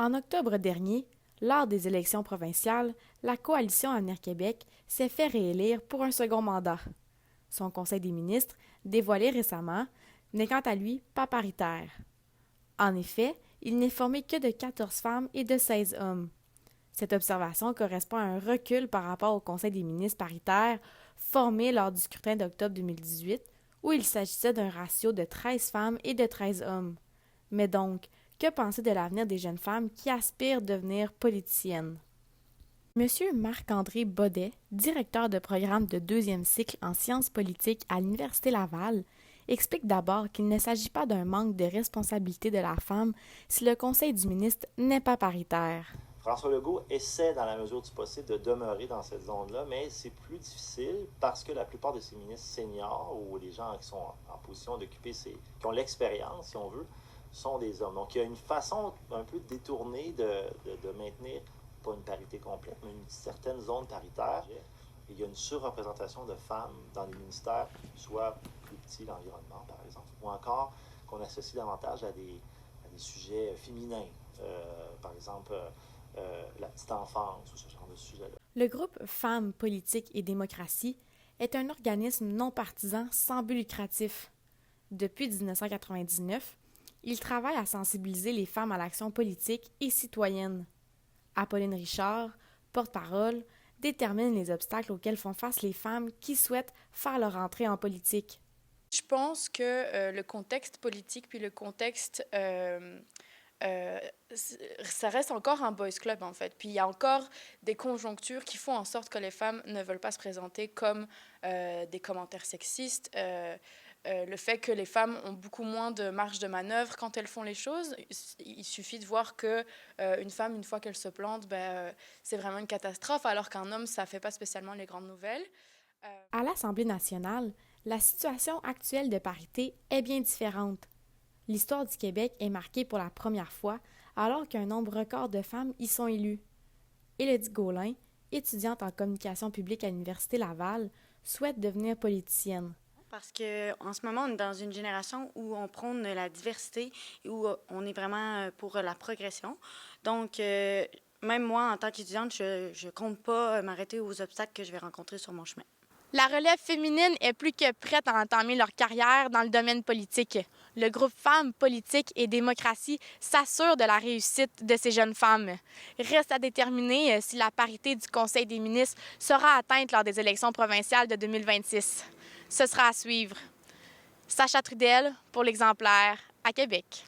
En octobre dernier, lors des élections provinciales, la coalition Avenir Québec s'est fait réélire pour un second mandat. Son conseil des ministres, dévoilé récemment, n'est quant à lui pas paritaire. En effet, il n'est formé que de 14 femmes et de 16 hommes. Cette observation correspond à un recul par rapport au conseil des ministres paritaire formé lors du scrutin d'octobre 2018, où il s'agissait d'un ratio de 13 femmes et de 13 hommes. Mais donc, que penser de l'avenir des jeunes femmes qui aspirent à devenir politiciennes? Monsieur Marc-André Baudet, directeur de programme de deuxième cycle en sciences politiques à l'Université Laval, explique d'abord qu'il ne s'agit pas d'un manque de responsabilité de la femme si le conseil du ministre n'est pas paritaire. François Legault essaie, dans la mesure du possible, de demeurer dans cette zone-là, mais c'est plus difficile parce que la plupart de ces ministres seniors ou les gens qui sont en position d'occuper, qui ont l'expérience, si on veut, sont des hommes. Donc, il y a une façon un peu détournée de maintenir, pas une parité complète, mais une certaine zone paritaire. Il y a une surreprésentation de femmes dans les ministères, soit plus petits, l'environnement, par exemple, ou encore qu'on associe davantage à des sujets féminins, par exemple la petite enfance ou ce genre de sujet-là. Le groupe Femmes, Politique et Démocratie est un organisme non partisan sans but lucratif. Depuis 1999, il travaille à sensibiliser les femmes à l'action politique et citoyenne. Apolline Richard, porte-parole, détermine les obstacles auxquels font face les femmes qui souhaitent faire leur entrée en politique. Je pense que le contexte politique puis le contexte ça reste encore un boys club, en fait. Puis il y a encore des conjonctures qui font en sorte que les femmes ne veulent pas se présenter comme des commentaires sexistes. Le fait que les femmes ont beaucoup moins de marge de manœuvre quand elles font les choses. Il suffit de voir que une femme, une fois qu'elle se plante, c'est vraiment une catastrophe, alors qu'un homme, ça ne fait pas spécialement les grandes nouvelles. À l'Assemblée nationale, la situation actuelle de parité est bien différente. L'histoire du Québec est marquée pour la première fois alors qu'un nombre record de femmes y sont élues. Élodie Gaulin, étudiante en communication publique à l'Université Laval, souhaite devenir politicienne. Parce qu'en ce moment, on est dans une génération où on prône la diversité et où on est vraiment pour la progression. Donc, même moi, en tant qu'étudiante, je ne compte pas m'arrêter aux obstacles que je vais rencontrer sur mon chemin. La relève féminine est plus que prête à entamer leur carrière dans le domaine politique. Le groupe Femmes, Politique et Démocratie s'assure de la réussite de ces jeunes femmes. Reste à déterminer si la parité du Conseil des ministres sera atteinte lors des élections provinciales de 2026. Ce sera à suivre. Sacha Trudel pour l'Exemplaire à Québec.